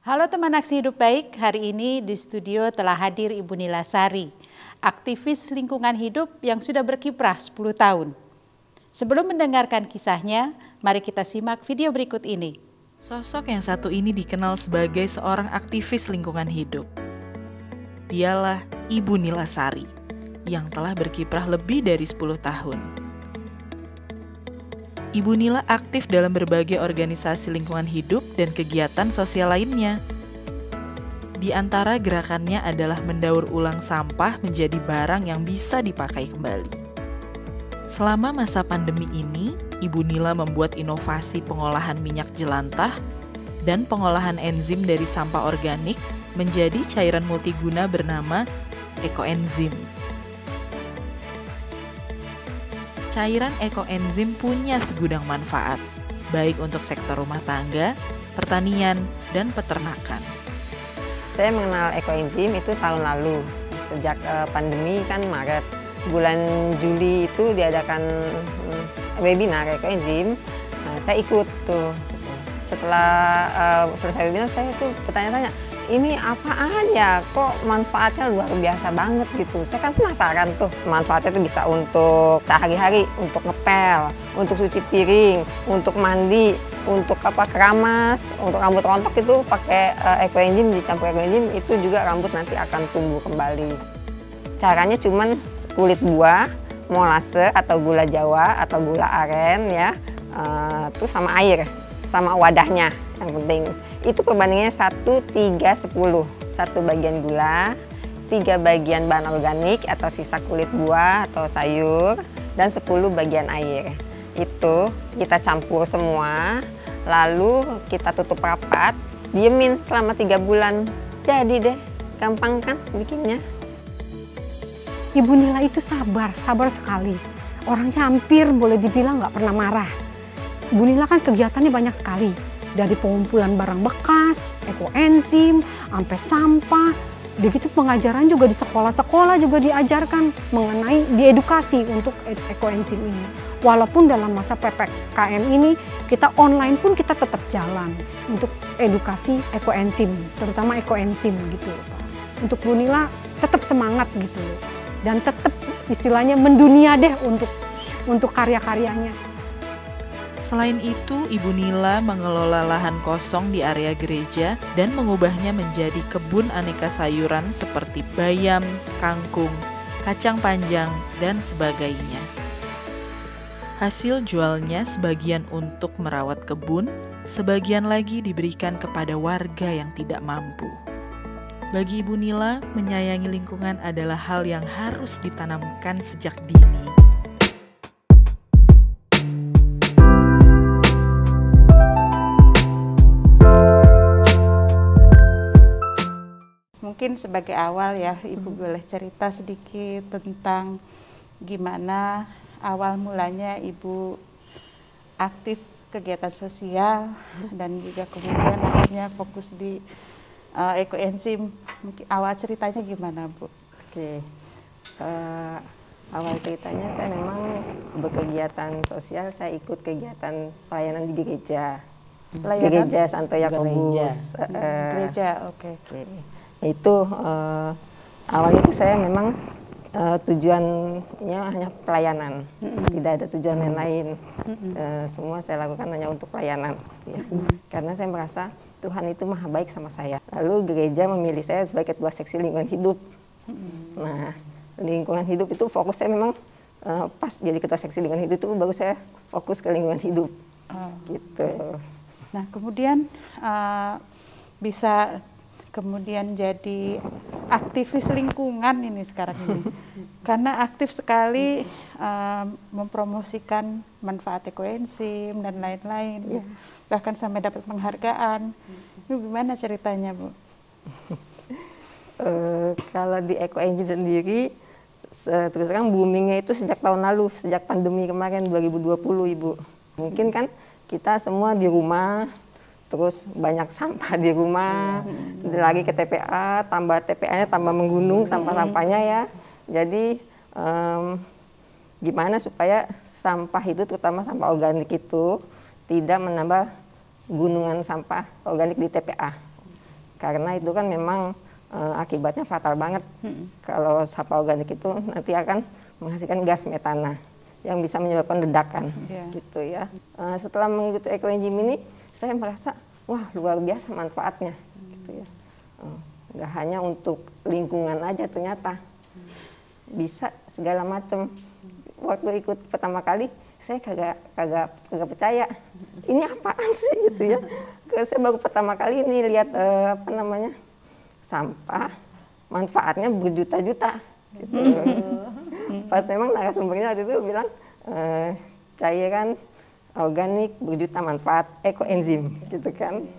Halo teman Aksi Hidup Baik, hari ini di studio telah hadir Ibu Nila Sari, aktivis lingkungan hidup yang sudah berkiprah 10 tahun. Sebelum mendengarkan kisahnya, mari kita simak video berikut ini. Sosok yang satu ini dikenal sebagai seorang aktivis lingkungan hidup. Dialah Ibu Nila Sari, yang telah berkiprah lebih dari 10 tahun. Ibu Nila aktif dalam berbagai organisasi lingkungan hidup dan kegiatan sosial lainnya. Di antara gerakannya adalah mendaur ulang sampah menjadi barang yang bisa dipakai kembali. Selama masa pandemi ini, Ibu Nila membuat inovasi pengolahan minyak jelantah dan pengolahan enzim dari sampah organik menjadi cairan multiguna bernama ekoenzim. Cairan ekoenzim punya segudang manfaat, baik untuk sektor rumah tangga, pertanian, dan peternakan. Saya mengenal ekoenzim itu tahun lalu, sejak pandemi kan Maret. Bulan Juli itu diadakan webinar ekoenzim, saya ikut tuh. Setelah selesai webinar saya tuh bertanya-tanya, ini apaan ya, kok manfaatnya luar biasa banget gitu. Saya kan penasaran tuh, manfaatnya tuh bisa untuk sehari-hari, untuk ngepel, untuk cuci piring, untuk mandi, untuk keramas, untuk rambut rontok itu pakai ekoenzim, dicampur ekoenzim, itu juga rambut nanti akan tumbuh kembali. Caranya cuman kulit buah, molase atau gula Jawa atau gula aren ya, terus sama air, sama wadahnya yang penting. Itu perbandingannya 1:3:10. 1 bagian gula, 3 bagian bahan organik atau sisa kulit buah atau sayur, dan 10 bagian air. Itu kita campur semua, lalu kita tutup rapat, diemin selama 3 bulan. Jadi deh, gampang kan bikinnya. Ibu Nila itu sabar sekali. Orangnya hampir boleh dibilang nggak pernah marah. Ibu Nila kan kegiatannya banyak sekali. Dari pengumpulan barang bekas, ekoenzim, sampai sampah. Begitu pengajaran juga di sekolah-sekolah juga diajarkan mengenai diedukasi untuk ekoenzim ini. Walaupun dalam masa PPKM ini kita online pun kita tetap jalan untuk edukasi ekoenzim, terutama ekoenzim gitu. Untuk Bu Nila tetap semangat gitu dan tetap istilahnya mendunia deh untuk karya-karyanya. Selain itu, Ibu Nila mengelola lahan kosong di area gereja dan mengubahnya menjadi kebun aneka sayuran seperti bayam, kangkung, kacang panjang, dan sebagainya. Hasil jualnya sebagian untuk merawat kebun, sebagian lagi diberikan kepada warga yang tidak mampu. Bagi Ibu Nila, menyayangi lingkungan adalah hal yang harus ditanamkan sejak dini. Mungkin sebagai awal ya, Ibu boleh cerita sedikit tentang gimana awal mulanya Ibu aktif kegiatan sosial dan juga kemudian akhirnya fokus di ekoenzim. Awal ceritanya gimana, Bu? Oke, awal ceritanya saya memang berkegiatan sosial, saya ikut kegiatan pelayanan di gereja. Gereja Santo Yakobus. Gereja, oke. Itu awalnya itu saya memang tujuannya hanya pelayanan, tidak ada tujuan lain. Semua saya lakukan hanya untuk pelayanan, ya. Karena saya merasa Tuhan itu maha baik sama saya. Lalu gereja memilih saya sebagai ketua seksi lingkungan hidup. Nah, lingkungan hidup itu fokus saya memang pas jadi ketua seksi lingkungan hidup itu baru saya fokus ke lingkungan hidup, gitu. Nah, kemudian bisa kemudian jadi aktivis lingkungan ini sekarang ini. Karena aktif sekali mempromosikan manfaat ekoenzim dan lain-lain. Bahkan sampai dapat penghargaan. Itu gimana ceritanya, Bu? Kalau di ekoenzim sendiri, terus terang boomingnya itu sejak tahun lalu, sejak pandemi kemarin 2020, Ibu. Mungkin kan kita semua di rumah, terus banyak sampah di rumah, lagi ke TPA, tambah TPA-nya tambah menggunung sampah-sampahnya ya. Jadi gimana supaya sampah itu, terutama sampah organik itu, tidak menambah gunungan sampah organik di TPA. karena itu kan memang akibatnya fatal banget. Kalau sampah organik itu nanti akan menghasilkan gas metana yang bisa menyebabkan ledakan, gitu ya. Setelah mengikuti ekoenzim ini, saya merasa wah luar biasa manfaatnya, gitu ya. Nggak hanya untuk lingkungan aja, ternyata bisa segala macam. Waktu ikut pertama kali, saya kagak percaya. Ini apaan sih, gitu ya. Saya baru pertama kali ini lihat sampah, manfaatnya berjuta-juta. Gitu. Pas memang narasumbernya waktu itu bilang cairan organik berjuta manfaat ekoenzim, gitu kan.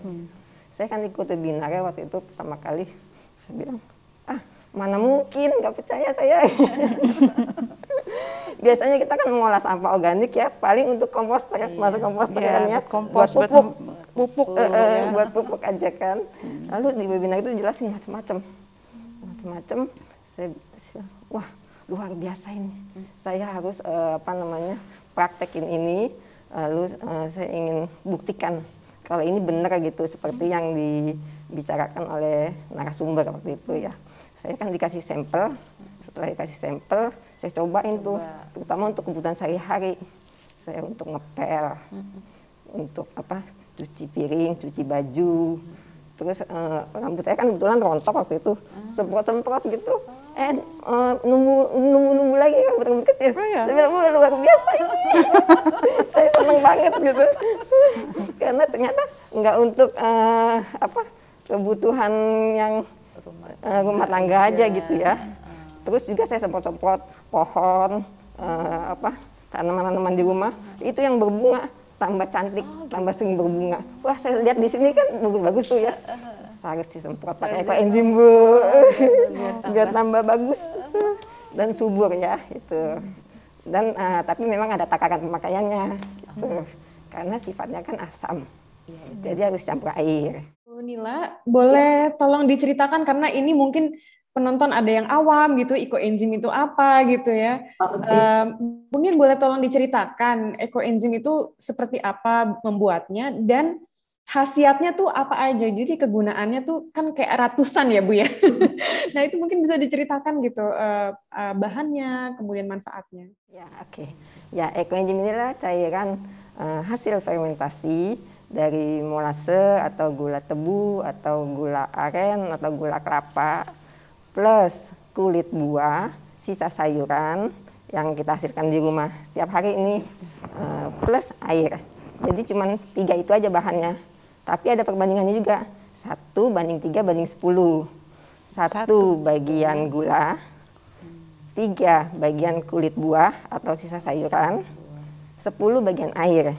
Saya kan ikut webinarnya waktu itu pertama kali, saya bilang mana mungkin, nggak percaya saya. Biasanya kita kan mengolah sampah organik ya paling untuk komposter, masuk komposter kan ya, kompos, buat pupuk, buat pupuk aja kan. Lalu di webinar itu jelasin macam-macam. Saya wah luar biasa ini. Saya harus praktekin ini. Lalu saya ingin buktikan kalau ini benar gitu seperti yang dibicarakan oleh narasumber waktu itu ya. Saya kan dikasih sampel. Setelah dikasih sampel, saya cobain tuh, terutama untuk kebutuhan sehari-hari. Saya untuk ngepel, untuk cuci piring, cuci baju. Terus rambut saya kan kebetulan rontok waktu itu, semprot-semprot gitu. Nunggu lagi rambut kecil. Saya bilang luar biasa ini. Saya seneng banget gitu. Karena ternyata nggak untuk kebutuhan yang rumah tangga aja gitu ya. Terus juga saya semprot-semprot pohon, tanaman-tanaman di rumah itu yang berbunga tambah cantik, tambah sering berbunga. Wah, saya lihat di sini kan bagus tuh ya. Harus disemprot pakai ekoenzim Bu, biar tambah bagus dan subur ya itu. Dan tapi memang ada takaran pemakaiannya, gitu. Karena sifatnya kan asam, jadi harus campur air. Bu Nila, boleh tolong diceritakan karena ini mungkin penonton ada yang awam gitu, ekoenzim itu apa gitu ya. Mungkin boleh tolong diceritakan ekoenzim itu seperti apa membuatnya dan khasiatnya tuh apa aja. Jadi kegunaannya tuh kan kayak ratusan ya Bu ya. Nah itu mungkin bisa diceritakan gitu bahannya, kemudian manfaatnya. Ya oke. Ya ekoenzim inilah cairan hasil fermentasi dari molase atau gula tebu atau gula aren atau gula kelapa plus kulit buah, sisa sayuran yang kita hasilkan di rumah setiap hari ini plus air. Jadi cuma 3 itu aja bahannya. Tapi ada perbandingannya juga. 1:3:10. 1 bagian gula, 3 bagian kulit buah atau sisa sayuran, 10 bagian air.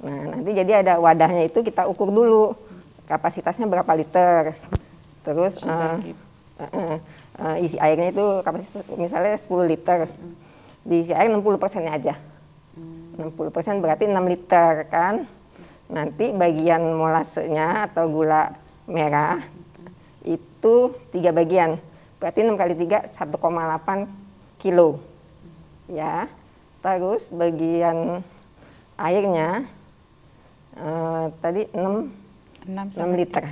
Nah, nanti jadi ada wadahnya itu kita ukur dulu kapasitasnya berapa liter. Terus isi airnya itu kapasitas misalnya 10 liter. Diisi air 60%-nya aja. 60% berarti 6 liter kan. Nanti bagian molasenya atau gula merah itu 3 bagian. Berarti 6 kali 3 1,8 kilo. Ya. Terus bagian airnya tadi 6 liter.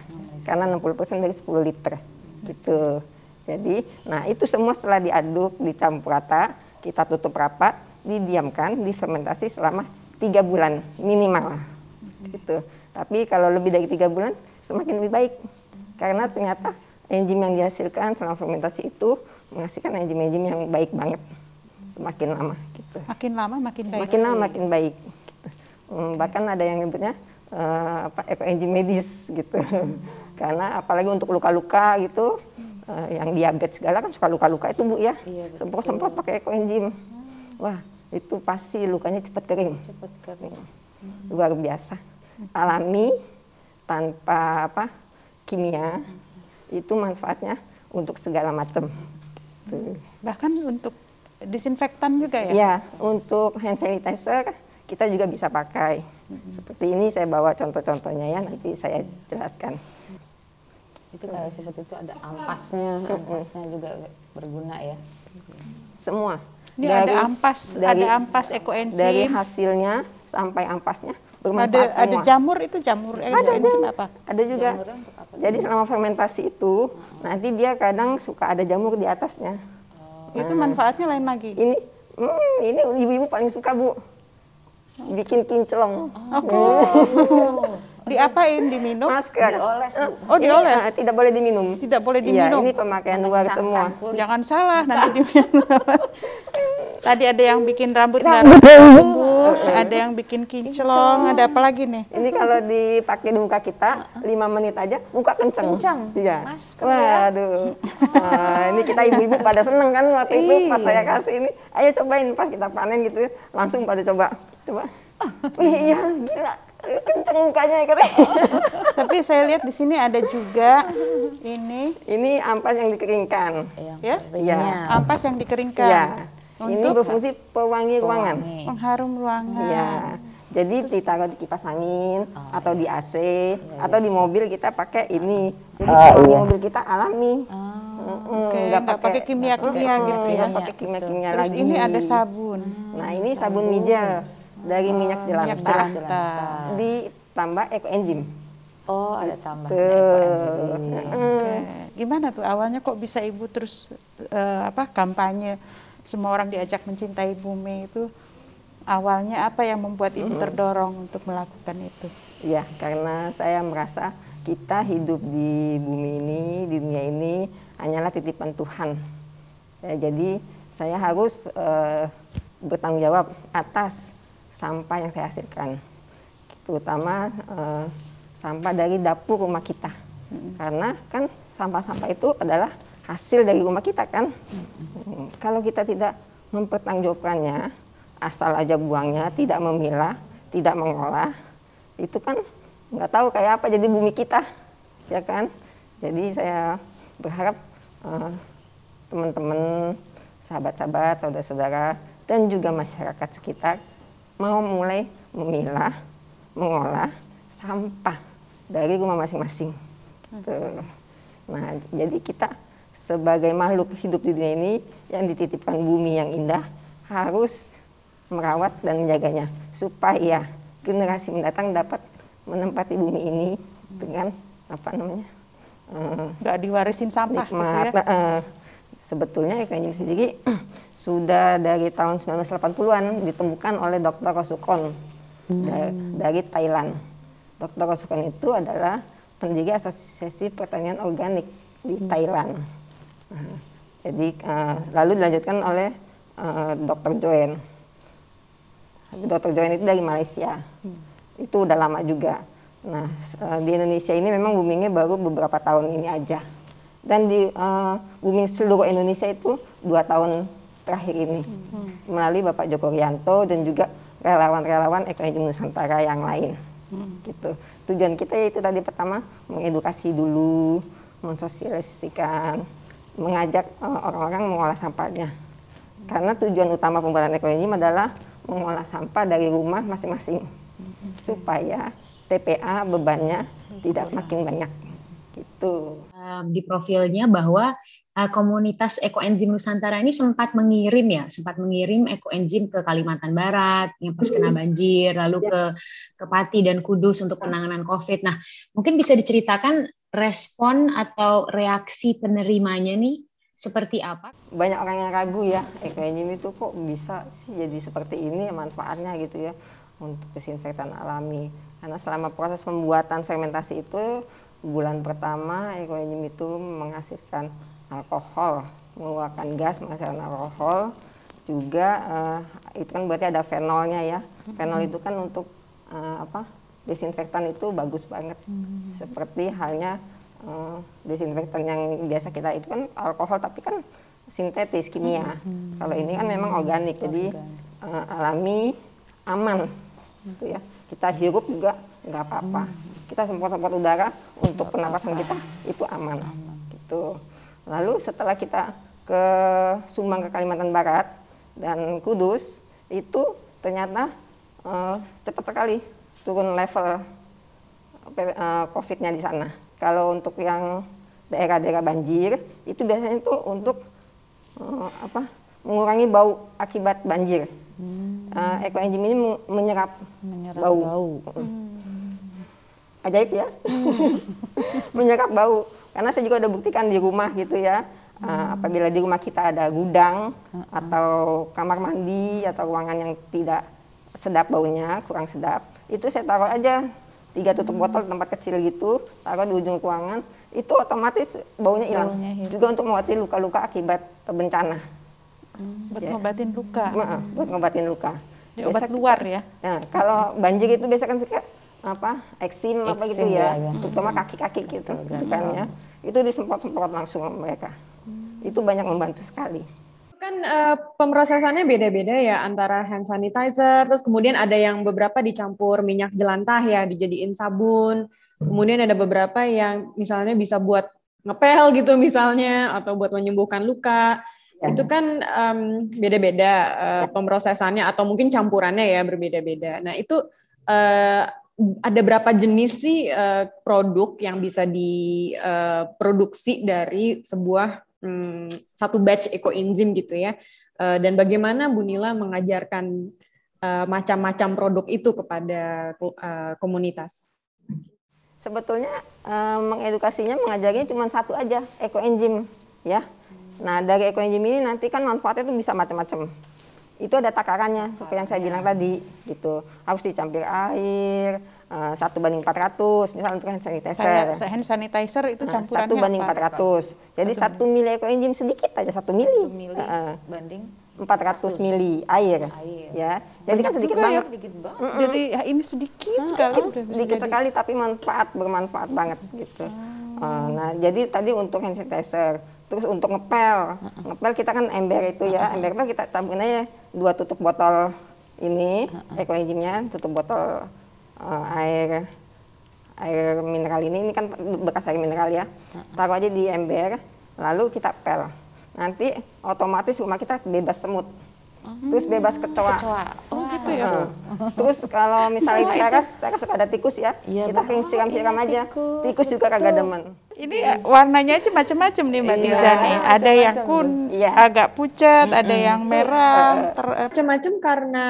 Karena 60% dari 10 liter. Gitu. Jadi, nah itu semua setelah diaduk, dicampur rata, kita tutup rapat, didiamkan, difermentasi selama 3 bulan minimal. Gitu. Tapi kalau lebih dari 3 bulan semakin lebih baik karena ternyata enzim yang dihasilkan selama fermentasi itu menghasilkan enzim-enzim yang baik banget semakin lama gitu. Makin lama makin baik. Makin lama makin baik. Gitu. Bahkan ada yang nyebutnya ekoenzim medis gitu. Karena apalagi untuk luka-luka gitu, yang diabetes segala kan suka luka-luka itu Bu ya. Semprot-semprot pakai ekoenzim. Wah itu pasti lukanya cepat kering. Luar biasa. Alami tanpa kimia itu manfaatnya untuk segala macam. Bahkan untuk disinfektan juga ya? Ya, untuk hand sanitizer kita juga bisa pakai. Seperti ini saya bawa contoh-contohnya ya, nanti saya jelaskan. Itu kalau seperti itu ada ampasnya juga berguna ya. Semua. Ini ada ampas ekoenzim. Dari hasilnya sampai ampasnya bermanfaat semua. Ada jamur, itu jamur ekoenzim apa? Ada juga. Jadi selama fermentasi itu nanti dia kadang suka ada jamur di atasnya. Itu manfaatnya lain lagi. Ini ibu-ibu paling suka, Bu. Bikin kinclong. Diapain? Diminum? Masker. Dioles, Bu. Oh, dioles. Ini, tidak boleh diminum. Tidak boleh Iya, diminum. ini pemakaian luar semua. Jangan salah nanti diminum. Tadi ada yang bikin rambut nggak tumbuh, ada yang bikin kinclong, ada apa lagi nih? Ini kalau dipakai di muka kita 5 menit aja muka kenceng. Iya. Waduh. Nah, ini kita ibu-ibu pada seneng kan waktu itu pas saya kasih ini. Ayo cobain pas kita panen gitu ya. Langsung pada coba. Wih, iya gila. Kenceng mukanya katanya. Tapi saya lihat di sini ada juga ini ampas yang dikeringkan. ya, Iya. ampas yang dikeringkan. Iya. Ini Untuk berfungsi pewangi ruangan. mengharum ruangan. Iya. Jadi ditaruh di kipas angin atau di AC atau di mobil kita pakai ini. Jadi pewangi mobil kita alami. Oke, nggak pakai kimia-kimia gitu ya. Nggak pakai kimia-kimia Terus lagi. ini ada sabun. Nah, ini sabun mijel dari minyak Minyak jelantah jelantah. ditambah ekoenzim. Oh, ada tambahan Tuh. ekoenzim. Oke. Gimana tuh awalnya kok bisa ibu terus kampanye semua orang diajak mencintai bumi itu, awalnya apa yang membuat ibu terdorong untuk melakukan itu? Ya, karena saya merasa kita hidup di bumi ini, di dunia ini hanyalah titipan Tuhan. Ya, jadi saya harus bertanggung jawab atas sampah yang saya hasilkan, terutama sampah dari dapur rumah kita. Karena kan sampah-sampah itu adalah hasil dari rumah kita kan. Kalau kita tidak mempertanggungjawabkannya, asal aja buangnya, tidak memilah, tidak mengolah, itu kan nggak tahu kayak apa jadi bumi kita, ya kan. Jadi saya berharap teman-teman, sahabat-sahabat, saudara-saudara, dan juga masyarakat sekitar mau mulai memilah, mengolah sampah dari rumah masing-masing. Nah, jadi kita sebagai makhluk hidup di dunia ini yang dititipkan bumi yang indah harus merawat dan menjaganya supaya generasi mendatang dapat menempati bumi ini dengan apa namanya nggak diwarisin sampah nikmat. gitu ya? Sebetulnya ekoenzim sendiri sudah dari tahun 1980-an ditemukan oleh Dr. Rosukon dari Thailand. Dr. Rosukon itu adalah pendiri Asosiasi Pertanian Organik di Thailand. Jadi lalu dilanjutkan oleh Dr. Joen. Dr. Joen itu dari Malaysia. Itu udah lama juga. Nah, di Indonesia ini memang boomingnya baru beberapa tahun ini aja. Dan di booming seluruh Indonesia itu 2 tahun terakhir ini. Melalui Bapak Joko Rianto dan juga relawan-relawan Ekoenzim Nusantara yang lain. Gitu. Tujuan kita itu tadi pertama mengedukasi dulu, mensosialisasikan, mengajak orang-orang mengolah sampahnya. Karena tujuan utama pembuatan ekoenzim adalah mengolah sampah dari rumah masing-masing. Supaya TPA bebannya tidak makin banyak. Gitu. Di profilnya bahwa komunitas Ekoenzim Nusantara ini sempat mengirim ekoenzim ke Kalimantan Barat yang pas kena banjir, lalu ke Pati dan Kudus untuk penanganan COVID. Nah, mungkin bisa diceritakan respon atau reaksi penerimanya nih seperti apa? Banyak orang yang ragu ya, ekoenzim itu kok bisa sih jadi seperti ini manfaatnya gitu ya untuk disinfektan alami. Karena selama proses pembuatan fermentasi itu bulan pertama ekoenzim itu menghasilkan alkohol, mengeluarkan gas menghasilkan alkohol. Juga itu kan berarti ada fenolnya ya. Fenol itu kan untuk desinfektan itu bagus banget. Seperti halnya desinfektan yang biasa kita itu kan alkohol tapi kan sintetis kimia. Kalau ini kan memang organik, jadi alami, aman. Gitu ya. Kita hirup juga nggak apa-apa. Kita semprot-semprot udara untuk pernapasan kita itu aman. Gitu. Lalu setelah kita ke Sumbang ke Kalimantan Barat dan Kudus itu ternyata cepat sekali turun level COVID-nya di sana. Kalau untuk yang daerah-daerah banjir itu biasanya itu untuk mengurangi bau akibat banjir. Ekoenzim ini menyerap bau. ajaib ya, menyerap bau. Karena saya juga udah buktikan di rumah gitu ya, apabila di rumah kita ada gudang atau kamar mandi atau ruangan yang tidak sedap baunya, kurang sedap, itu saya taruh aja 3 tutup botol tempat kecil gitu, taruh di ujung ruangan, itu otomatis baunya hilang. Juga untuk mengobati luka-luka akibat bencana. Buat ngobatin luka. Buat ngobatin luka. Di obat luar ya. Nah, kalau banjir itu biasa kan suka eksim apa gitu ya, terutama kaki-kaki gitu kan ya. Itu disemprot-semprot langsung mereka. Itu banyak membantu sekali. Kan pemrosesannya beda-beda ya antara hand sanitizer, terus kemudian ada yang beberapa dicampur minyak jelantah ya, dijadiin sabun. Kemudian ada beberapa yang misalnya bisa buat ngepel gitu misalnya, atau buat menyembuhkan luka. Itu kan beda-beda pemrosesannya atau mungkin campurannya ya berbeda-beda. Nah itu ada berapa jenis sih produk yang bisa diproduksi dari sebuah satu batch ekoenzim gitu ya, dan bagaimana Bu Nila mengajarkan macam-macam produk itu kepada komunitas? Sebetulnya mengedukasinya, mengajarnya cuma satu aja, ekoenzim ya. Nah dari ekoenzim ini nanti kan manfaatnya itu bisa macam-macam. Itu ada takarannya seperti yang saya bilang tadi gitu, harus dicampur air 1:400 misalnya untuk hand sanitizer. Hand sanitizer itu campurannya 1:400. Jadi 1 mili ekoenzim sedikit aja, 1 mili. 1 mili banding 400 mili air. Ya. Jadi kan sedikit banget. Jadi ya ini sedikit sekali. Sedikit sekali tapi bermanfaat banget gitu. Nah jadi tadi untuk hand sanitizer. Terus untuk ngepel kita kan ember itu ya, ember kita taburin aja 2 tutup botol ini ekoenzimnya, tutup botol air mineral ini kan bekas air mineral ya, taruh aja di ember, lalu kita pel. Nanti otomatis rumah kita bebas semut, terus bebas kecoa. Gitu ya. Terus kalau misalnya di teras suka ada tikus ya, kita siram-siram aja, tikus juga kagak demen. Ini warnanya aja macam-macam nih Mbak Tiza nih. Ada yang agak pucat, ada yang merah, macam-macam karena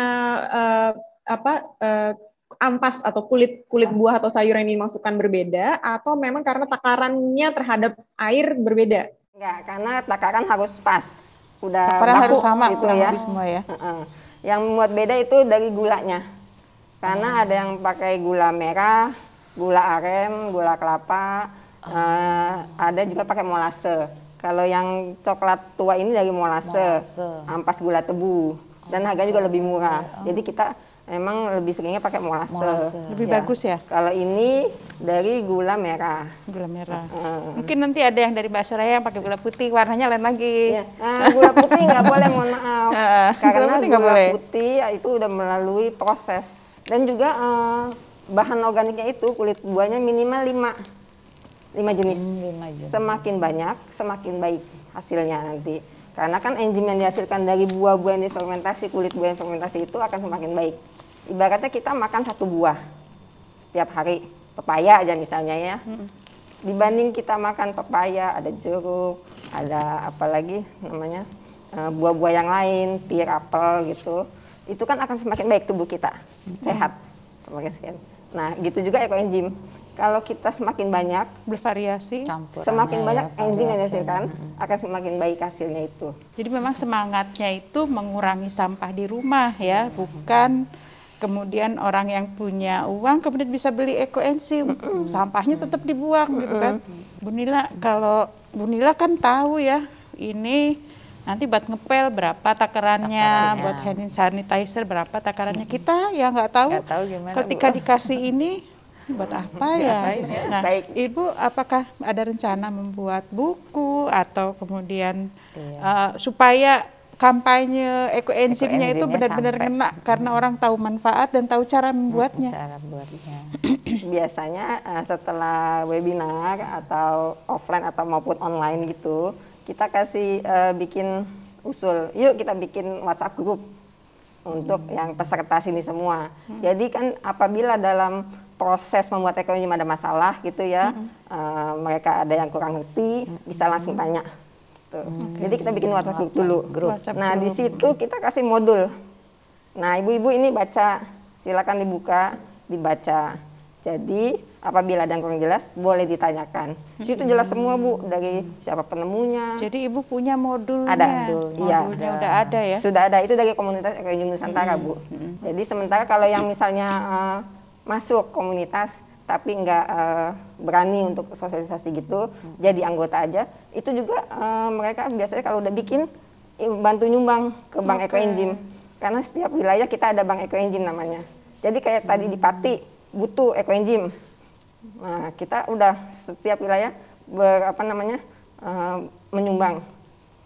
ampas atau kulit buah atau sayuran yang dimasukkan berbeda, atau memang karena takarannya terhadap air berbeda? Enggak, karena takaran harus pas. Udah takaran baku harus sama gitu ya. Semua ya. Yang membuat beda itu dari gulanya. Karena ada yang pakai gula merah, gula aren, gula kelapa, ada juga pakai molase. Kalau yang coklat tua ini dari molase, ampas gula tebu, dan harganya juga lebih murah. Jadi kita emang lebih seringnya pakai molase. Lebih bagus ya? Kalau ini dari gula merah. Gula merah. Mungkin nanti ada yang dari Mbak Soraya yang pakai gula putih, warnanya lain lagi. Gula putih nggak boleh, mohon maaf. Karena gula putih itu udah melalui proses. Dan juga bahan organiknya itu kulit buahnya minimal 5 jenis. 5 jenis. Semakin banyak, semakin baik hasilnya nanti. Karena kan enzim yang dihasilkan dari buah-buah yang difermentasi, kulit buah yang fermentasi itu akan semakin baik. Ibaratnya kita makan 1 buah tiap hari, pepaya aja misalnya ya. Dibanding kita makan pepaya, ada jeruk, ada apa lagi namanya, buah-buah yang lain, pir, apel gitu. Itu kan akan semakin baik tubuh kita, sehat. Nah gitu juga ekoenzim. Kalau kita semakin banyak bervariasi, semakin banyak enzim yang dihasilkan, akan semakin baik hasilnya itu. Jadi memang semangatnya itu mengurangi sampah di rumah ya, bukan kemudian orang yang punya uang kemudian bisa beli ekoenzim, sampahnya tetap dibuang gitu kan. Bu Nila, kalau Bu Nila kan tahu ya, ini nanti buat ngepel berapa takarannya, buat hand sanitizer berapa takarannya. Kita ya nggak tahu ketika dikasih ini buat apa ya. Nah, Ibu apakah ada rencana membuat buku atau kemudian supaya kampanye ekoenzimnya itu benar-benar kena karena orang tahu manfaat dan tahu cara membuatnya. Biasanya setelah webinar atau offline atau maupun online gitu, kita kasih bikin usul, yuk kita bikin WhatsApp group untuk yang peserta sini semua. Jadi kan apabila dalam proses membuat ekoenzim ada masalah gitu ya, mereka ada yang kurang ngerti, bisa langsung tanya. Jadi kita bikin WhatsApp group dulu. Nah di situ kita kasih modul. Nah ibu-ibu ini baca, silakan dibuka, dibaca. Jadi apabila ada yang kurang jelas boleh ditanyakan. Di situ jelas semua Bu, dari siapa penemunya. Jadi Ibu punya modulnya? Ada, iya. Modulnya udah ada ya? Sudah ada, itu dari komunitas Ekoenzim Nusantara Bu. Jadi sementara kalau yang misalnya masuk komunitas tapi nggak berani untuk sosialisasi gitu, jadi anggota aja, itu juga mereka biasanya kalau udah bikin bantu nyumbang ke Bank Ekoenzim. Karena setiap wilayah kita ada Bank Ekoenzim namanya. Jadi kayak tadi di Pati butuh Ekoenzim. Nah, kita udah setiap wilayah menyumbang,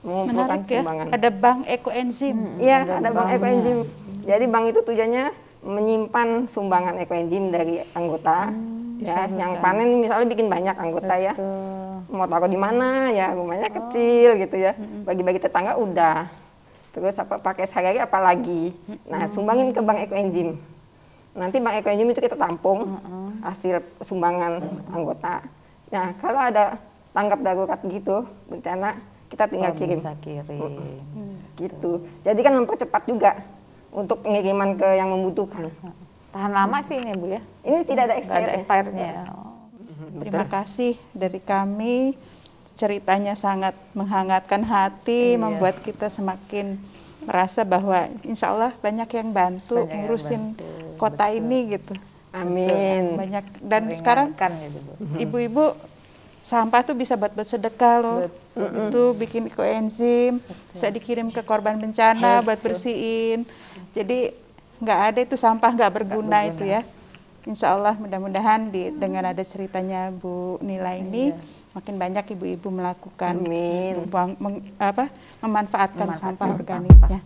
mengumpulkan Menarik ya, sumbangan. ada Bank Ekoenzim. Iya, ada Bank Ekoenzim. Jadi bank itu tujuannya menyimpan sumbangan Ekoenzim dari anggota. Ya, yang panen misalnya bikin banyak anggota ya. Mau taruh di mana ya, rumahnya kecil gitu ya. Bagi-bagi tetangga udah. Terus apa pakai sehari-hari apalagi. Nah, sumbangin ke Bank Ekoenzim. Nanti Bank Ekoenzim itu kita tampung hasil sumbangan anggota. Nah, kalau ada tanggap darurat gitu, bencana, kita tinggal kirim. Bisa kirim. Gitu. Jadi kan mempercepat juga untuk pengiriman ke yang membutuhkan. Tahan lama sih ini Bu ya? Ini tidak ada Nggak ada expirednya. Terima kasih dari kami. Ceritanya sangat menghangatkan hati, membuat kita semakin merasa bahwa insya Allah banyak yang bantu ngurusin kota ini gitu. Amin. Banyak, dan sekarang Gitu, Bu. ibu-ibu sampah tuh bisa buat sedekah loh. Itu bikin Ekoenzim, bisa dikirim ke korban bencana buat bersihin. Jadi nggak ada itu sampah nggak berguna itu ya. Insya Allah mudah-mudahan dengan ada ceritanya Bu Nila ini makin banyak ibu-ibu melakukan memanfaatkan sampah organiknya.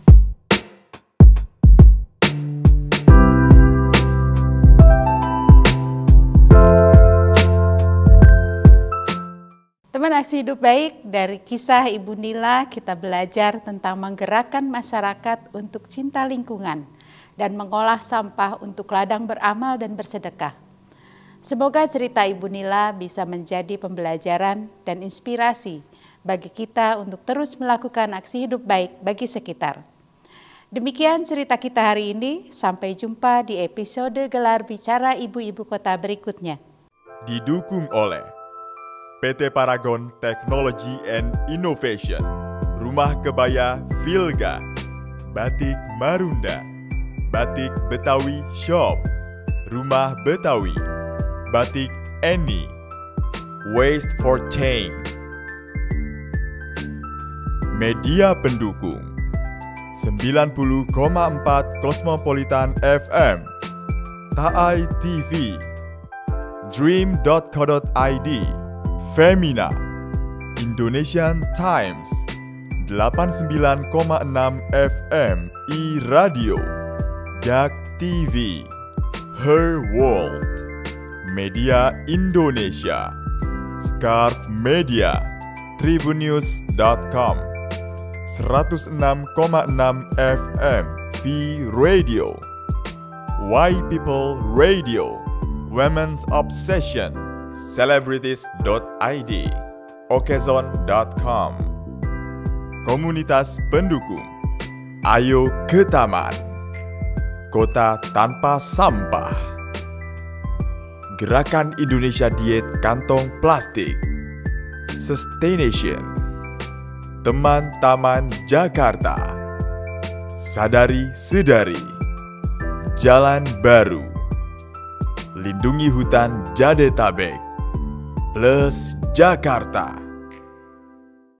Teman Aksi Hidup Baik, dari kisah Ibu Nila kita belajar tentang menggerakkan masyarakat untuk cinta lingkungan dan mengolah sampah untuk ladang beramal dan bersedekah. Semoga cerita Ibu Nila bisa menjadi pembelajaran dan inspirasi bagi kita untuk terus melakukan aksi hidup baik bagi sekitar. Demikian cerita kita hari ini, sampai jumpa di episode Gelar Bicara Ibu-Ibu Kota berikutnya. Didukung oleh PT Paragon Technology and Innovation, Rumah Kebaya Vilga, Batik Marunda, Batik Betawi Shop, Rumah Betawi, Batik Eni, Waste for Change. Media pendukung 90,4 Cosmopolitan FM, Taai TV, Dream.co.id, Femina, Indonesian Times, 89,6 FM iRadio, Jak TV, Her World, Media Indonesia, Scarf Media, Tribunnews.com, 106,6 FM V Radio, Why People Radio, Women's Obsession, Celebrities.id, Okezon.com. Komunitas pendukung, Ayo ke Taman, Kota Tanpa Sampah, Gerakan Indonesia Diet Kantong Plastik, Sustaination, Teman Taman Jakarta, Sadari Sedari, Jalan Baru, Lindungi Hutan Jadetabek, Plus Jakarta.